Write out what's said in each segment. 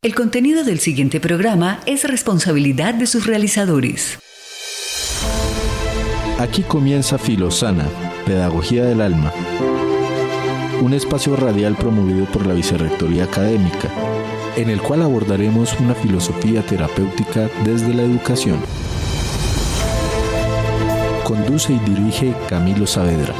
El contenido del siguiente programa es responsabilidad de sus realizadores. Aquí comienza Filosana, Pedagogía del Alma, un espacio radial promovido por la Vicerrectoría Académica, en el cual abordaremos una filosofía terapéutica desde la educación. Conduce y dirige Camilo Saavedra.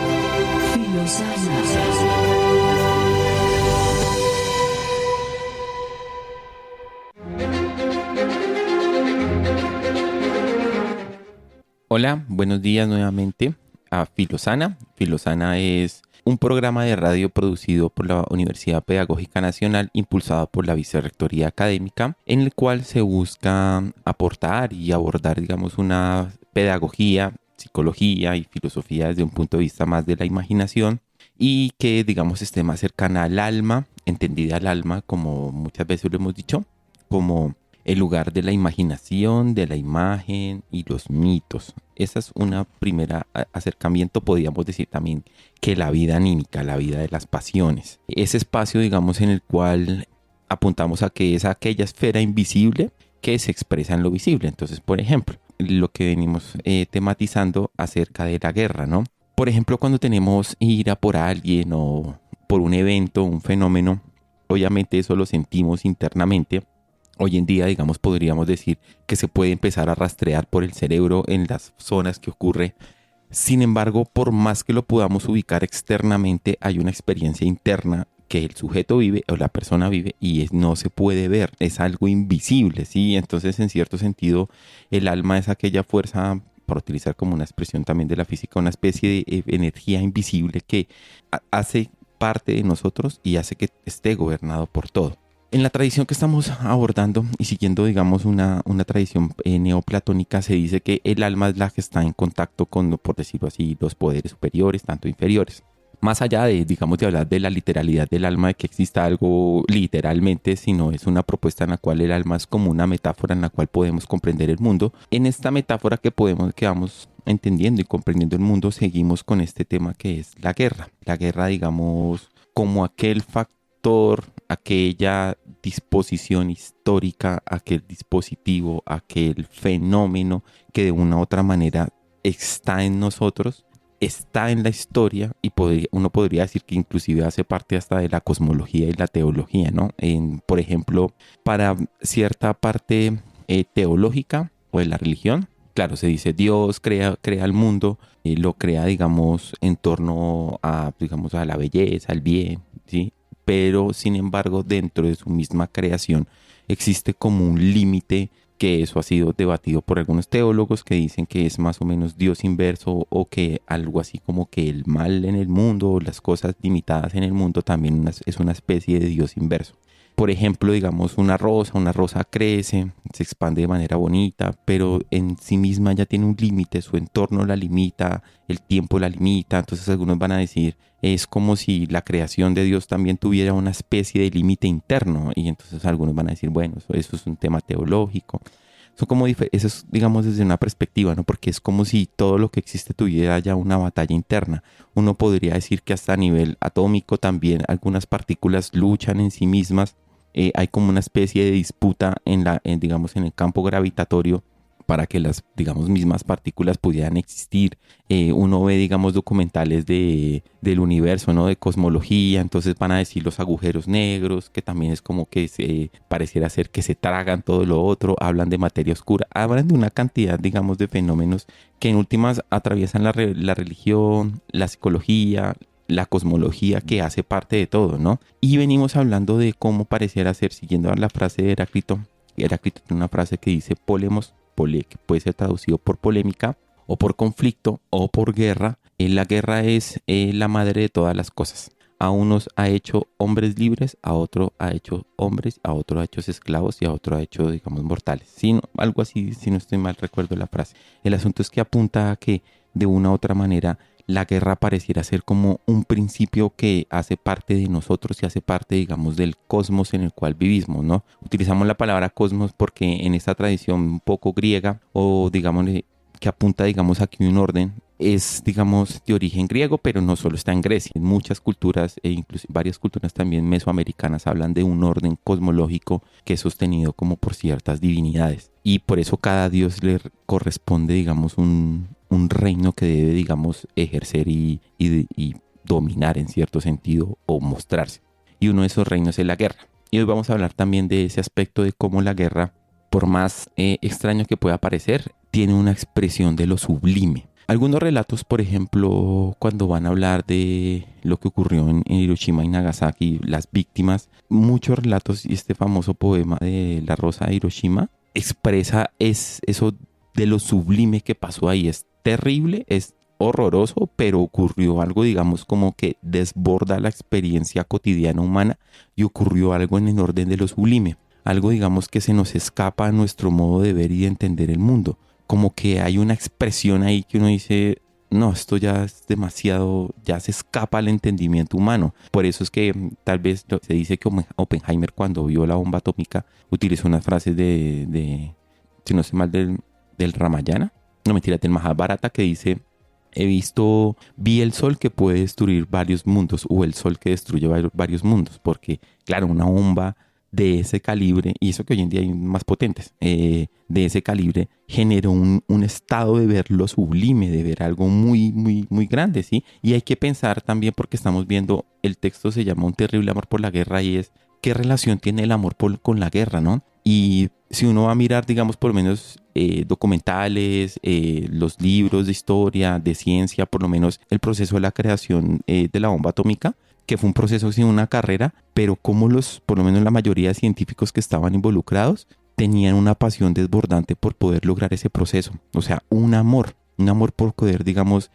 Hola, buenos días nuevamente a Filosana. Filosana es un programa de radio producido por la Universidad Pedagógica Nacional, impulsado por la Vicerrectoría Académica, en el cual se busca aportar y abordar, una pedagogía, psicología y filosofía desde un punto de vista más de la imaginación y que, esté más cercana al alma, entendida al alma, como muchas veces lo hemos dicho, como el lugar de la imaginación, de la imagen y los mitos. Esa es una primera acercamiento, podríamos decir también que la vida anímica, la vida de las pasiones. Ese espacio, en el cual apuntamos a que es aquella esfera invisible que se expresa en lo visible. Entonces, por ejemplo, lo que venimos tematizando acerca de la guerra, ¿no? Por ejemplo, cuando tenemos ira por alguien o por un evento, un fenómeno, obviamente eso lo sentimos internamente. Hoy en día, podríamos decir que se puede empezar a rastrear por el cerebro en las zonas que ocurre. Sin embargo, por más que lo podamos ubicar externamente, hay una experiencia interna que el sujeto vive o la persona vive y no se puede ver. Es algo invisible, ¿sí? Entonces, en cierto sentido, el alma es aquella fuerza, para utilizar como una expresión también de la física, una especie de energía invisible que hace parte de nosotros y hace que esté gobernado por todo. En la tradición que estamos abordando y siguiendo, una tradición neoplatónica, se dice que el alma es la que está en contacto con, por decirlo así, los poderes superiores, tanto inferiores. Más allá de hablar de la literalidad del alma, de que exista algo literalmente, sino es una propuesta en la cual el alma es como una metáfora en la cual podemos comprender el mundo. En esta metáfora que vamos entendiendo y comprendiendo el mundo, seguimos con este tema que es la guerra. La guerra, como aquel factor, aquella disposición histórica, aquel dispositivo, aquel fenómeno que de una u otra manera está en nosotros, está en la historia y uno podría decir que inclusive hace parte hasta de la cosmología y la teología, ¿no? Por ejemplo, para cierta parte teológica o de la religión, claro, se dice Dios crea el mundo, lo crea, en torno a, a la belleza, al bien, ¿sí? Pero sin embargo dentro de su misma creación existe como un límite, que eso ha sido debatido por algunos teólogos que dicen que es más o menos Dios inverso, o que algo así como que el mal en el mundo o las cosas limitadas en el mundo también es una especie de Dios inverso. Por ejemplo, una rosa crece, se expande de manera bonita, pero en sí misma ya tiene un límite, su entorno la limita, el tiempo la limita. Entonces algunos van a decir, es como si la creación de Dios también tuviera una especie de límite interno. Y entonces algunos van a decir, bueno, eso es un tema teológico. Eso es, desde una perspectiva, ¿no? Porque es como si todo lo que existe tuviera ya una batalla interna. Uno podría decir que hasta a nivel atómico también algunas partículas luchan en sí mismas. Hay como una especie de disputa en el campo gravitatorio para que las, mismas partículas pudieran existir. Uno ve, documentales del universo, ¿no? De cosmología, entonces van a decir los agujeros negros, que también es como que pareciera ser que se tragan todo lo otro, hablan de materia oscura, hablan de una cantidad, de fenómenos que en últimas atraviesan la religión, la psicología, la cosmología, que hace parte de todo, ¿no? Y venimos hablando de cómo pareciera ser, siguiendo la frase de Heráclito. Heráclito tiene una frase que dice polemos, que puede ser traducido por polémica, o por conflicto, o por guerra. La guerra es la madre de todas las cosas. A unos ha hecho hombres libres, a otro ha hecho hombres, a otro ha hecho esclavos y a otro ha hecho, mortales. ¿Sí? Algo así, si no estoy mal, recuerdo la frase. El asunto es que apunta a que de una u otra manera la guerra pareciera ser como un principio que hace parte de nosotros y hace parte, del cosmos en el cual vivimos, ¿no? Utilizamos la palabra cosmos porque en esta tradición un poco griega, o que apunta, digamos, aquí un orden, es, digamos, de origen griego, pero no solo está en Grecia. En muchas culturas, e incluso varias culturas también mesoamericanas, hablan de un orden cosmológico que es sostenido como por ciertas divinidades. Y por eso cada dios le corresponde, digamos, un reino que debe, digamos, ejercer y dominar en cierto sentido o mostrarse. Y uno de esos reinos es la guerra. Y hoy vamos a hablar también de ese aspecto de cómo la guerra, por más extraño que pueda parecer, tiene una expresión de lo sublime. Algunos relatos, por ejemplo, cuando van a hablar de lo que ocurrió en Hiroshima y Nagasaki, las víctimas, muchos relatos y este famoso poema de La Rosa de Hiroshima expresa eso de lo sublime que pasó ahí. Es terrible, es horroroso, pero ocurrió algo, digamos, como que desborda la experiencia cotidiana humana y ocurrió algo en el orden de lo sublime. Algo, digamos, que se nos escapa a nuestro modo de ver y de entender el mundo. Como que hay una expresión ahí que uno dice, no, esto ya es demasiado, ya se escapa al entendimiento humano. Por eso es que tal vez se dice que Oppenheimer, cuando vio la bomba atómica, utilizó unas frases si no sé mal, del Ramayana, no mentira, del Mahabharata, que dice: vi el sol que puede destruir varios mundos, o el sol que destruye varios mundos, porque claro, una bomba de ese calibre, y eso que hoy en día hay más potentes, de ese calibre, generó un estado de ver lo sublime, de ver algo muy, muy, muy grande, ¿sí? Y hay que pensar también, porque estamos viendo, el texto se llama Un terrible amor por la guerra, y es, ¿qué relación tiene el amor con la guerra, no? Y si uno va a mirar, digamos, por lo menos documentales, los libros de historia, de ciencia, por lo menos el proceso de la creación de la bomba atómica, que fue un proceso sin una carrera, pero como por lo menos la mayoría de científicos que estaban involucrados, tenían una pasión desbordante por poder lograr ese proceso. O sea, un amor por poder, digamos,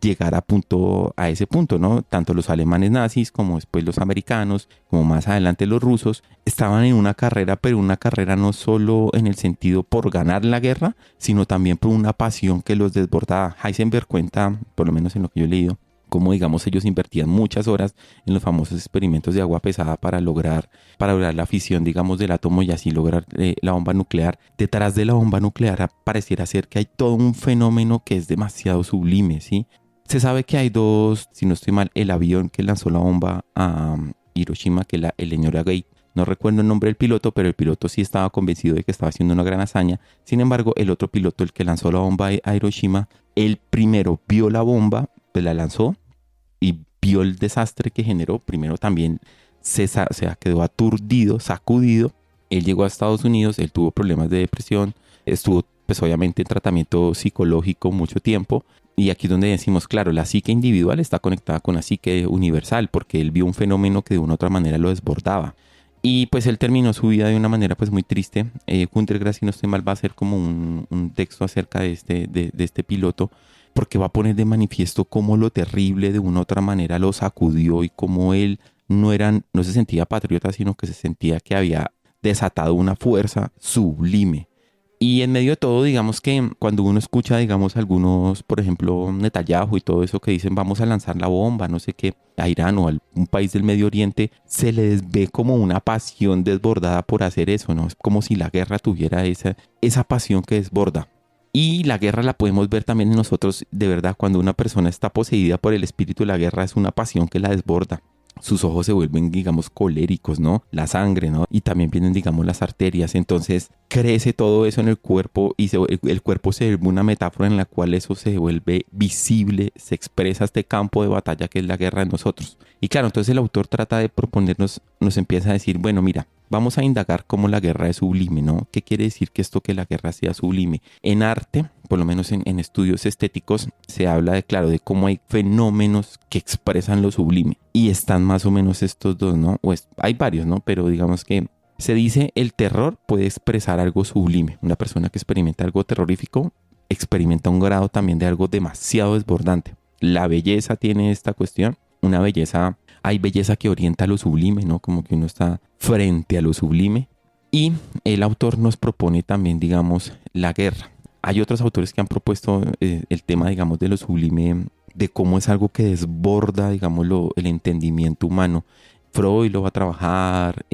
llegar a ese punto, ¿no? Tanto los alemanes nazis como después los americanos, como más adelante los rusos, estaban en una carrera, pero una carrera no solo en el sentido por ganar la guerra, sino también por una pasión que los desbordaba. Heisenberg cuenta, por lo menos en lo que yo he leído, como, digamos, ellos invertían muchas horas en los famosos experimentos de agua pesada para lograr la fisión, digamos, del átomo y así lograr la bomba nuclear. Detrás de la bomba nuclear pareciera ser que hay todo un fenómeno que es demasiado sublime, ¿sí? Se sabe que hay dos, si no estoy mal, el avión que lanzó la bomba a Hiroshima, que el Enola Gay. No recuerdo el nombre del piloto, pero el piloto sí estaba convencido de que estaba haciendo una gran hazaña. Sin embargo, el otro piloto, el que lanzó la bomba a Hiroshima, él primero vio la bomba, pues la lanzó y vio el desastre que generó. Primero también se quedó aturdido, sacudido. Él llegó a Estados Unidos, él tuvo problemas de depresión, estuvo pues obviamente en tratamiento psicológico mucho tiempo. Y aquí es donde decimos, claro, la psique individual está conectada con la psique universal, porque él vio un fenómeno que de una u otra manera lo desbordaba. Y pues él terminó su vida de una manera pues muy triste. Günter Grass, si no estoy mal, va a hacer como un texto acerca de este piloto, porque va a poner de manifiesto cómo lo terrible de una u otra manera lo sacudió y cómo él no se sentía patriota, sino que se sentía que había desatado una fuerza sublime. Y en medio de todo, digamos que cuando uno escucha, digamos, algunos, por ejemplo, Netanyahu y todo eso que dicen vamos a lanzar la bomba, no sé qué, a Irán o a un país del Medio Oriente, se les ve como una pasión desbordada por hacer eso, ¿no? Es como si la guerra tuviera esa pasión que desborda. Y la guerra la podemos ver también en nosotros, de verdad, cuando una persona está poseída por el espíritu de la guerra, es una pasión que la desborda. Sus ojos se vuelven, digamos, coléricos, ¿no? La sangre, ¿no? Y también vienen, digamos, las arterias. Entonces crece todo eso en el cuerpo y el cuerpo se vuelve una metáfora en la cual eso se vuelve visible, se expresa este campo de batalla que es la guerra en nosotros. Y claro, entonces el autor trata de proponernos, nos empieza a decir, bueno, mira, vamos a indagar cómo la guerra es sublime, ¿no? ¿Qué quiere decir que la guerra sea sublime? En arte, por lo menos en estudios estéticos, se habla de cómo hay fenómenos que expresan lo sublime. Y están más o menos estos dos, ¿no? Hay varios, ¿no? Pero digamos que se dice el terror puede expresar algo sublime. Una persona que experimenta algo terrorífico experimenta un grado también de algo demasiado desbordante. La belleza tiene esta cuestión. Hay belleza que orienta a lo sublime, ¿no? Como que uno está frente a lo sublime. Y el autor nos propone también, digamos, la guerra. Hay otros autores que han propuesto el tema, digamos, de lo sublime, de cómo es algo que desborda, digamos, el entendimiento humano. Freud lo va a trabajar,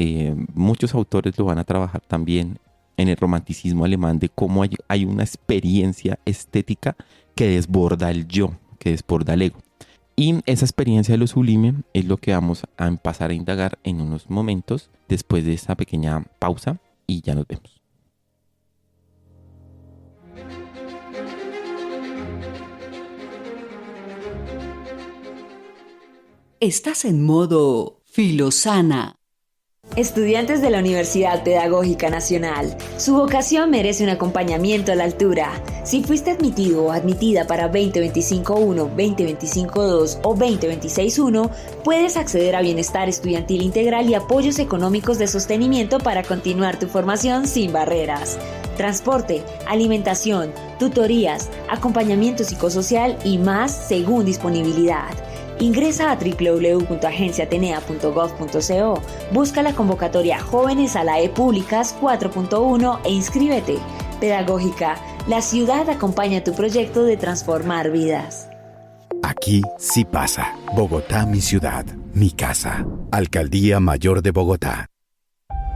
muchos autores lo van a trabajar también. en el romanticismo alemán de cómo hay una experiencia estética que desborda el yo, que desborda el ego. Y esa experiencia de lo sublime es lo que vamos a pasar a indagar en unos momentos después de esta pequeña pausa y ya nos vemos. Estás en modo Filosana. Estudiantes de la Universidad Pedagógica Nacional, su vocación merece un acompañamiento a la altura. Si fuiste admitido o admitida para 2025-1, 2025-2 o 2026-1, puedes acceder a bienestar estudiantil integral y apoyos económicos de sostenimiento para continuar tu formación sin barreras. Transporte, alimentación, tutorías, acompañamiento psicosocial y más según disponibilidad. Ingresa a www.agenciaatenea.gov.co, busca la convocatoria Jóvenes a la E-Públicas 4.1 e inscríbete. Pedagógica, la ciudad acompaña tu proyecto de transformar vidas. Aquí sí pasa. Bogotá, mi ciudad, mi casa. Alcaldía Mayor de Bogotá.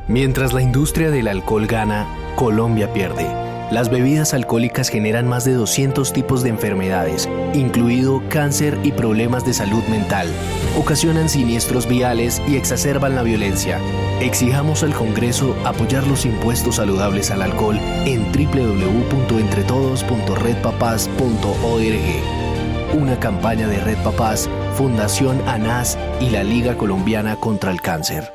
Mientras la industria del alcohol gana, Colombia pierde. Las bebidas alcohólicas generan más de 200 tipos de enfermedades, incluido cáncer y problemas de salud mental. Ocasionan siniestros viales y exacerban la violencia. Exijamos al Congreso apoyar los impuestos saludables al alcohol en www.entretodos.redpapás.org. Una campaña de Red Papás, Fundación ANAS y la Liga Colombiana contra el Cáncer.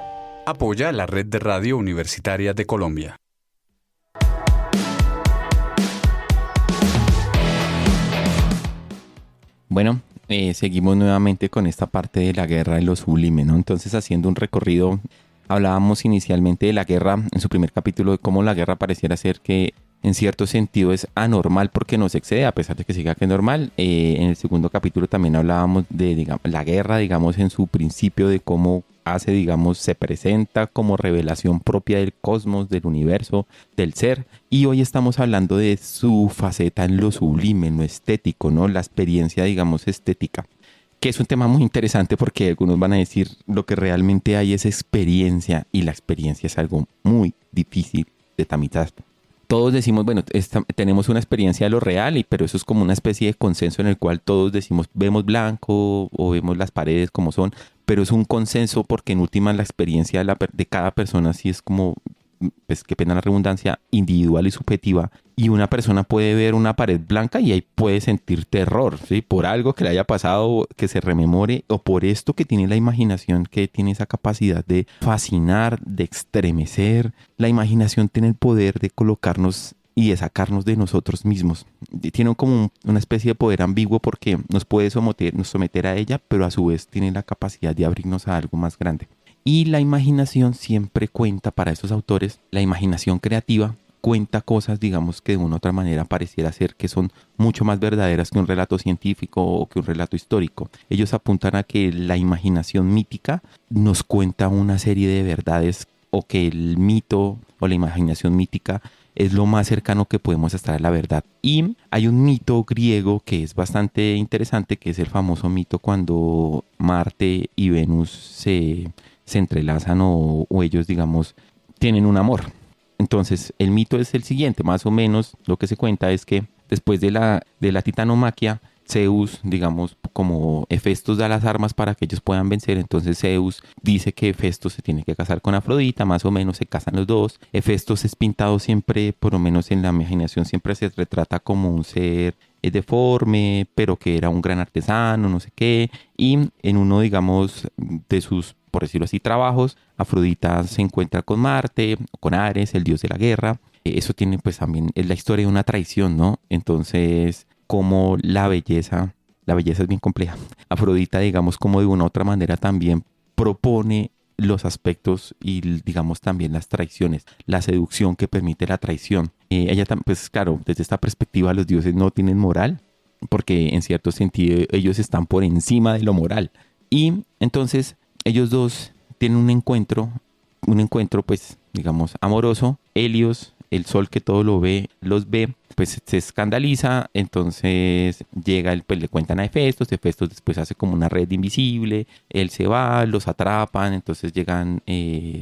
Apoya la Red de Radio Universitaria de Colombia. Bueno, seguimos nuevamente con esta parte de la guerra de lo sublime, ¿no? Entonces, haciendo un recorrido, hablábamos inicialmente de la guerra, en su primer capítulo, de cómo la guerra pareciera ser que en cierto sentido es anormal porque nos excede, a pesar de que siga que es normal. En el segundo capítulo también hablábamos de, digamos, la guerra, digamos, en su principio, de cómo se presenta como revelación propia del cosmos, del universo, del ser. Y hoy estamos hablando de su faceta en lo sublime, en lo estético, ¿no? La experiencia, digamos, estética, que es un tema muy interesante porque algunos van a decir lo que realmente hay es experiencia, y la experiencia es algo muy difícil de tramitar. Todos decimos, bueno, tenemos una experiencia de lo real, pero eso es como una especie de consenso en el cual todos decimos, vemos blanco o vemos las paredes como son, pero es un consenso porque en última la experiencia de cada persona sí es como, pues qué pena la redundancia, individual y subjetiva. Y una persona puede ver una pared blanca y ahí puede sentir terror, ¿sí? Por algo que le haya pasado, que se rememore, o por esto que tiene la imaginación, que tiene esa capacidad de fascinar, de estremecer. La imaginación tiene el poder de colocarnos y de sacarnos de nosotros mismos. Tiene como una especie de poder ambiguo porque nos puede someter a ella, pero a su vez tiene la capacidad de abrirnos a algo más grande. Y la imaginación siempre cuenta, para estos autores, la imaginación creativa cuenta cosas, digamos, que de una u otra manera pareciera ser que son mucho más verdaderas que un relato científico o que un relato histórico. Ellos apuntan a que la imaginación mítica nos cuenta una serie de verdades, o que el mito o la imaginación mítica es lo más cercano que podemos estar a la verdad. Y hay un mito griego que es bastante interesante, que es el famoso mito cuando Marte y Venus se entrelazan o ellos, digamos, tienen un amor. Entonces, el mito es el siguiente, más o menos lo que se cuenta es que después de la titanomaquia, Zeus, digamos, como Hefestos da las armas para que ellos puedan vencer. Entonces Zeus dice que Hefestos se tiene que casar con Afrodita, más o menos se casan los dos. Hefestos es pintado siempre, por lo menos en la imaginación, siempre se retrata como un ser deforme, pero que era un gran artesano, no sé qué. Y en uno, digamos, de sus, por decirlo así, trabajos, Afrodita se encuentra con Marte, con Ares, el dios de la guerra. Eso tiene, pues, también es la historia de una traición, ¿no? Entonces, como la belleza es bien compleja. Afrodita, digamos, como de una u otra manera también propone los aspectos y, digamos, también las traiciones, la seducción que permite la traición. Ella, pues claro, desde esta perspectiva los dioses no tienen moral, porque en cierto sentido ellos están por encima de lo moral. Y entonces ellos dos tienen un encuentro, pues, digamos, amoroso. Helios, el sol que todo los ve, pues se escandaliza. Entonces llega, pues le cuentan a Hefestos después hace como una red invisible, él se va, los atrapan, entonces llegan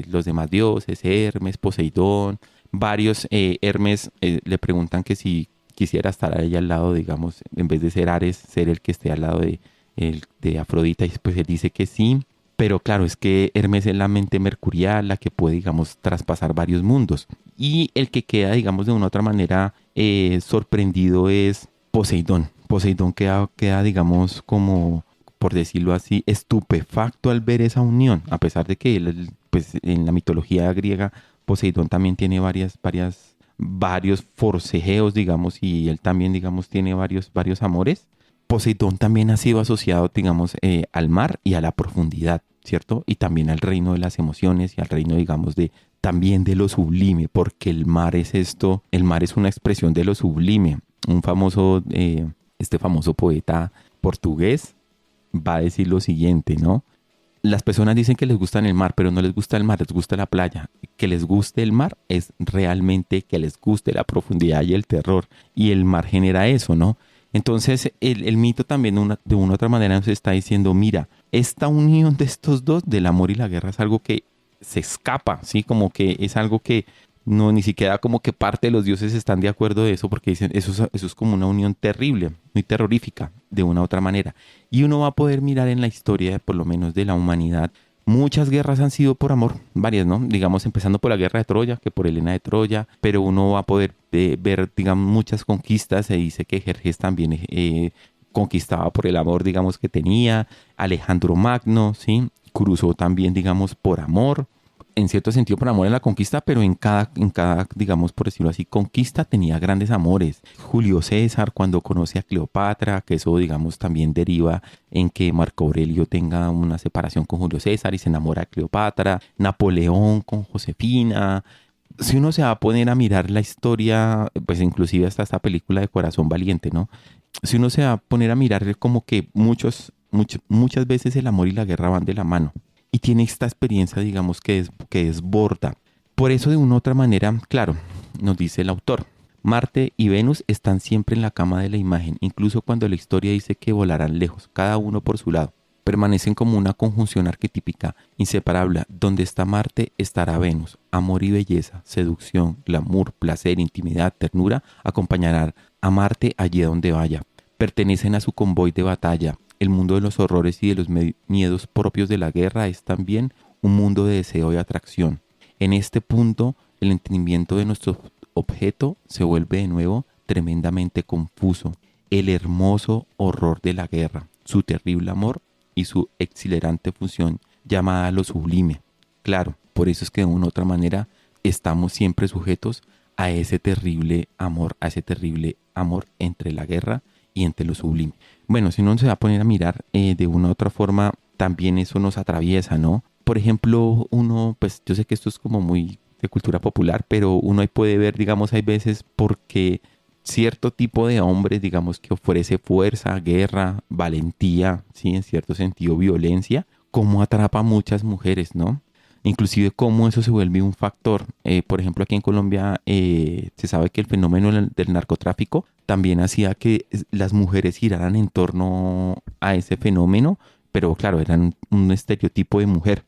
los demás dioses, Hermes, Poseidón, varios, Hermes le preguntan que si quisiera estar ahí al lado, digamos, en vez de ser Ares, ser el que esté al lado de Afrodita, y pues él dice que sí, pero claro, es que Hermes es la mente mercurial, la que puede, digamos, traspasar varios mundos, y el que queda, digamos, de una u otra manera sorprendido es Poseidón. Poseidón queda, digamos, como, por decirlo así, estupefacto al ver esa unión, a pesar de que él, pues, en la mitología griega, Poseidón también tiene varios forcejeos, digamos, y él también, digamos, tiene varios amores. Poseidón también ha sido asociado, digamos, al mar y a la profundidad, ¿cierto? Y también al reino de las emociones y al reino, digamos, también de lo sublime, porque el mar es esto, el mar es una expresión de lo sublime. Este famoso poeta portugués va a decir lo siguiente, ¿no? Las personas dicen que les gusta el mar, pero no les gusta el mar, les gusta la playa. Que les guste el mar es realmente que les guste la profundidad y el terror. Y el mar genera eso, ¿no? Entonces el mito también de una u otra manera nos está diciendo, mira, esta unión de estos dos, del amor y la guerra, es algo que se escapa, ¿sí? Como que es algo que no, ni siquiera como que parte de los dioses están de acuerdo de eso, porque dicen, eso es como una unión terrible, muy terrorífica, de una u otra manera. Y uno va a poder mirar en la historia, por lo menos de la humanidad, muchas guerras han sido por amor, varias, ¿no? Digamos, empezando por la guerra de Troya, que por Helena de Troya, pero uno va a poder ver, digamos, muchas conquistas. Se dice que Jerjes también conquistaba por el amor, digamos, que tenía, Alejandro Magno, ¿sí? Cruzó también, digamos, por amor, en cierto sentido por amor en la conquista, pero en cada, digamos, por decirlo así, conquista tenía grandes amores. Julio César cuando conoce a Cleopatra, que eso, digamos, también deriva en que Marco Aurelio tenga una separación con Julio César y se enamora de Cleopatra. Napoleón con Josefina. Si uno se va a poner a mirar la historia, pues inclusive hasta esta película de Corazón Valiente, ¿no? Si uno se va a poner a mirar como que muchas veces el amor y la guerra van de la mano. Y tiene esta experiencia, digamos, que desborda. Por eso, de una u otra manera, claro, nos dice el autor, Marte y Venus están siempre en la cama de la imagen, incluso cuando la historia dice que volarán lejos, cada uno por su lado. Permanecen como una conjunción arquetípica, inseparable. Donde está Marte, estará Venus. Amor y belleza, seducción, glamour, placer, intimidad, ternura, acompañarán a Marte allí donde vaya. Pertenecen a su convoy de batalla. El mundo de los horrores y de los miedos propios de la guerra es también un mundo de deseo y atracción. En este punto, el entendimiento de nuestro objeto se vuelve de nuevo tremendamente confuso. El hermoso horror de la guerra, su terrible amor y su exhilarante función llamada lo sublime. Claro, por eso es que de una u otra manera estamos siempre sujetos a ese terrible amor entre la guerra y entre lo sublime. Bueno, si uno se va a poner a mirar de una u otra forma, también eso nos atraviesa, ¿no? Por ejemplo, uno, pues yo sé que esto es como muy de cultura popular, pero uno ahí puede ver, digamos, hay veces porque cierto tipo de hombres, digamos, que ofrece fuerza, guerra, valentía, ¿sí? En cierto sentido, violencia, cómo atrapa a muchas mujeres, ¿no? Inclusive cómo eso se vuelve un factor. Por ejemplo, aquí en Colombia se sabe que el fenómeno del narcotráfico también hacía que las mujeres giraran en torno a ese fenómeno, pero claro, eran un estereotipo de mujer.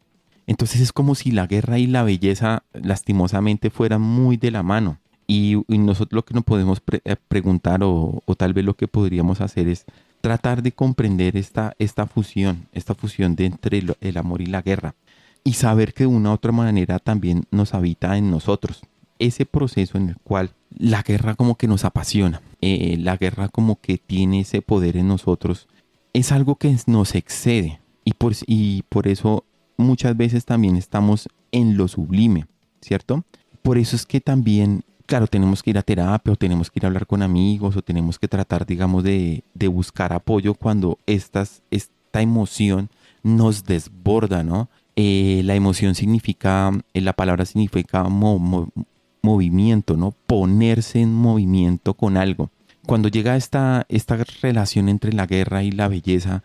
Entonces es como si la guerra y la belleza lastimosamente fueran muy de la mano. Y nosotros lo que nos podemos preguntar o tal vez lo que podríamos hacer es tratar de comprender esta fusión de entre el amor y la guerra. Y saber que de una u otra manera también nos habita en nosotros. Ese proceso en el cual la guerra como que nos apasiona. La guerra como que tiene ese poder en nosotros. Es algo que nos excede. Y por eso muchas veces también estamos en lo sublime, ¿cierto? Por eso es que también, claro, tenemos que ir a terapia o tenemos que ir a hablar con amigos o tenemos que tratar, digamos, de buscar apoyo cuando esta emoción nos desborda, ¿no? La emoción significa, la palabra significa movimiento, ¿no? Ponerse en movimiento con algo. Cuando llega esta relación entre la guerra y la belleza,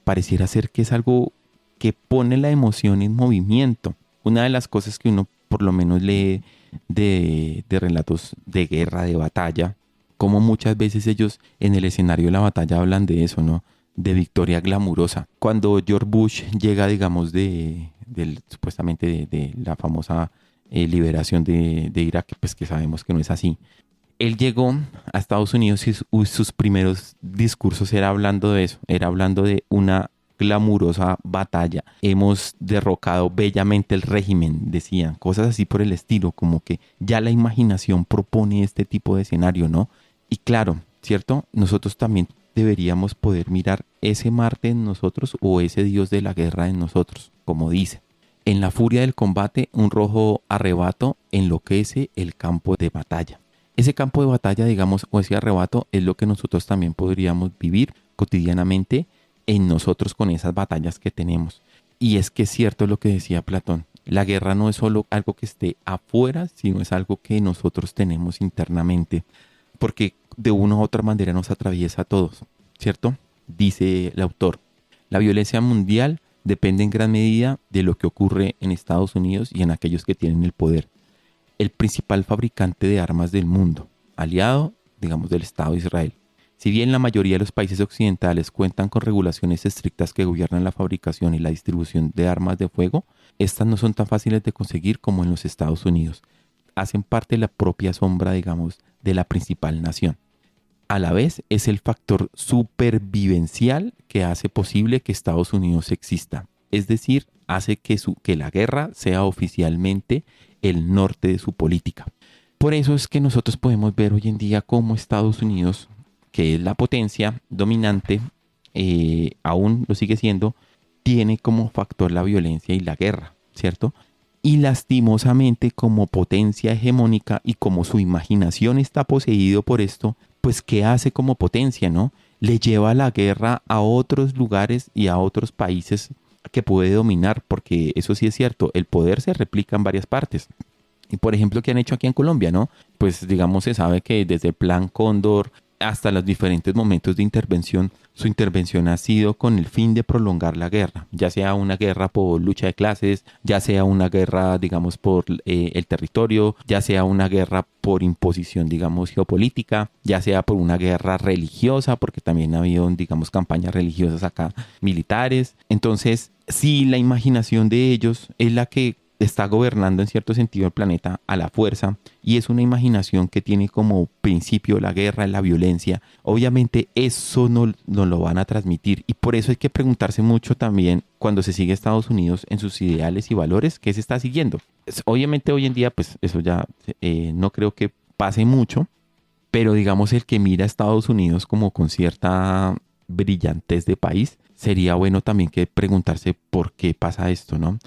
pareciera ser que es algo que pone la emoción en movimiento. Una de las cosas que uno por lo menos lee de relatos de guerra, de batalla, como muchas veces ellos en el escenario de la batalla hablan de eso, ¿no? De victoria glamurosa. Cuando George Bush llega, digamos, supuestamente de la famosa liberación de Irak, pues que sabemos que no es así. Él llegó a Estados Unidos y sus primeros discursos era hablando de eso, era hablando de una glamurosa batalla. Hemos derrocado bellamente el régimen, decían, cosas así por el estilo, como que ya la imaginación propone este tipo de escenario, ¿no? Y claro, ¿cierto? Nosotros también deberíamos poder mirar ese Marte en nosotros o ese Dios de la guerra en nosotros, como dice. En la furia del combate, un rojo arrebato enloquece el campo de batalla. Ese campo de batalla, digamos, o ese arrebato es lo que nosotros también podríamos vivir cotidianamente en nosotros con esas batallas que tenemos. Y es que es cierto lo que decía Platón. La guerra no es solo algo que esté afuera, sino es algo que nosotros tenemos internamente. Porque de una u otra manera nos atraviesa a todos, ¿cierto? Dice el autor, la violencia mundial depende en gran medida de lo que ocurre en Estados Unidos y en aquellos que tienen el poder. El principal fabricante de armas del mundo, aliado, digamos, del Estado de Israel. Si bien la mayoría de los países occidentales cuentan con regulaciones estrictas que gobiernan la fabricación y la distribución de armas de fuego, estas no son tan fáciles de conseguir como en los Estados Unidos. Hacen parte de la propia sombra, digamos, de la principal nación. A la vez, es el factor supervivencial que hace posible que Estados Unidos exista. Es decir, hace que la guerra sea oficialmente el norte de su política. Por eso es que nosotros podemos ver hoy en día cómo Estados Unidos, que es la potencia dominante, aún lo sigue siendo, tiene como factor la violencia y la guerra, ¿cierto? Y lastimosamente como potencia hegemónica y como su imaginación está poseído por esto, pues ¿qué hace como potencia, no? Le lleva la guerra a otros lugares y a otros países que puede dominar, porque eso sí es cierto, el poder se replica en varias partes. Y por ejemplo, ¿qué han hecho aquí en Colombia, no? Pues digamos, se sabe que desde el Plan Cóndor hasta los diferentes momentos de intervención, su intervención ha sido con el fin de prolongar la guerra, ya sea una guerra por lucha de clases, ya sea una guerra, digamos, por el territorio, ya sea una guerra por imposición, digamos, geopolítica, ya sea por una guerra religiosa, porque también ha habido, digamos, campañas religiosas acá, militares. Entonces, sí, la imaginación de ellos es la que está gobernando en cierto sentido el planeta a la fuerza, y es una imaginación que tiene como principio la guerra, la violencia. Obviamente eso no lo van a transmitir, y por eso hay que preguntarse mucho también cuando se sigue a Estados Unidos en sus ideales y valores, ¿qué se está siguiendo? Obviamente hoy en día pues eso ya no creo que pase mucho, pero digamos el que mira a Estados Unidos como con cierta brillantez de país, sería bueno también que preguntarse por qué pasa esto, ¿no?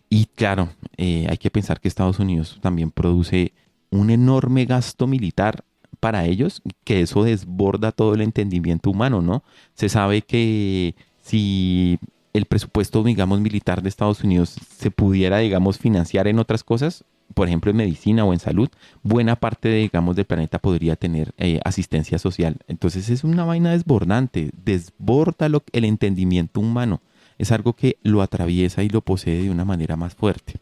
Y claro, hay que pensar que Estados Unidos también produce un enorme gasto militar para ellos, que eso desborda todo el entendimiento humano, ¿no? Se sabe que si el presupuesto, digamos, militar de Estados Unidos se pudiera, digamos, financiar en otras cosas, por ejemplo, en medicina o en salud, buena parte, digamos, del planeta podría tener asistencia social. Entonces es una vaina desbordante, desborda el entendimiento humano. Es algo que lo atraviesa y lo posee de una manera más fuerte.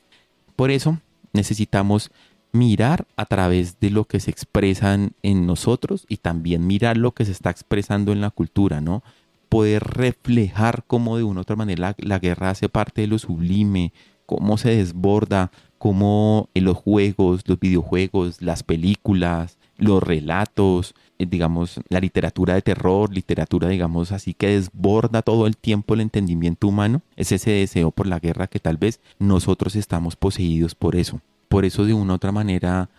Por eso necesitamos mirar a través de lo que se expresa en nosotros y también mirar lo que se está expresando en la cultura, ¿no? Poder reflejar cómo de una u otra manera la guerra hace parte de lo sublime, cómo se desborda, cómo en los juegos, los videojuegos, las películas, los relatos, digamos, la literatura de terror, literatura, digamos, así que desborda todo el tiempo el entendimiento humano, es ese deseo por la guerra que tal vez nosotros estamos poseídos por eso. Por eso, de una u otra manera,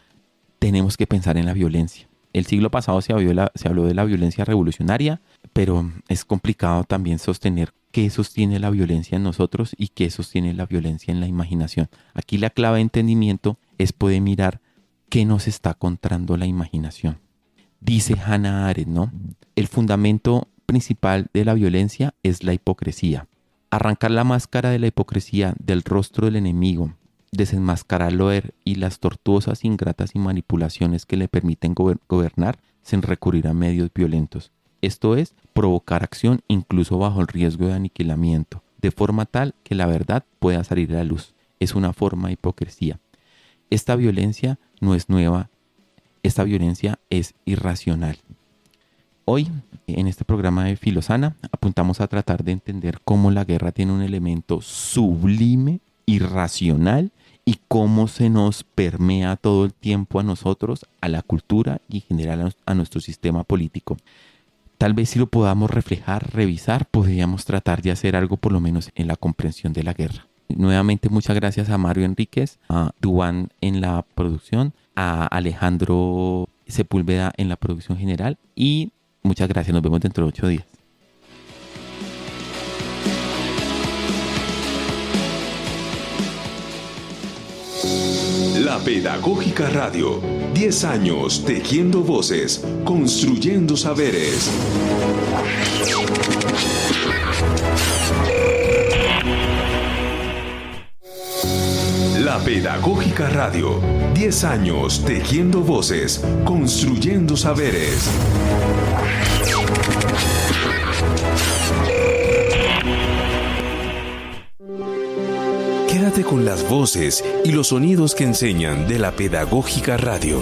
tenemos que pensar en la violencia. El siglo pasado se habló de la violencia revolucionaria, pero es complicado también sostener qué sostiene la violencia en nosotros y qué sostiene la violencia en la imaginación. Aquí la clave de entendimiento es poder mirar qué nos está contando la imaginación. Dice Hannah Arendt, ¿no? El fundamento principal de la violencia es la hipocresía. Arrancar la máscara de la hipocresía del rostro del enemigo, desenmascararlo y las tortuosas, ingratas y manipulaciones que le permiten gobernar sin recurrir a medios violentos. Esto es, provocar acción incluso bajo el riesgo de aniquilamiento, de forma tal que la verdad pueda salir a la luz. Es una forma de hipocresía. Esta violencia no es nueva, esta violencia es irracional. Hoy, en este programa de Filosana, apuntamos a tratar de entender cómo la guerra tiene un elemento sublime, irracional y cómo se nos permea todo el tiempo a nosotros, a la cultura y en general a nuestro sistema político. Tal vez si lo podamos reflejar, revisar, podríamos tratar de hacer algo por lo menos en la comprensión de la guerra. Nuevamente muchas gracias a Mario Enríquez, a Duván en la producción, a Alejandro Sepúlveda en la producción general y muchas gracias, nos vemos dentro de 8 días. La Pedagógica Radio. 10 años tejiendo voces, construyendo saberes. La Pedagógica Radio. 10 años tejiendo voces, construyendo saberes. Quédate con las voces y los sonidos que enseñan de la Pedagógica Radio.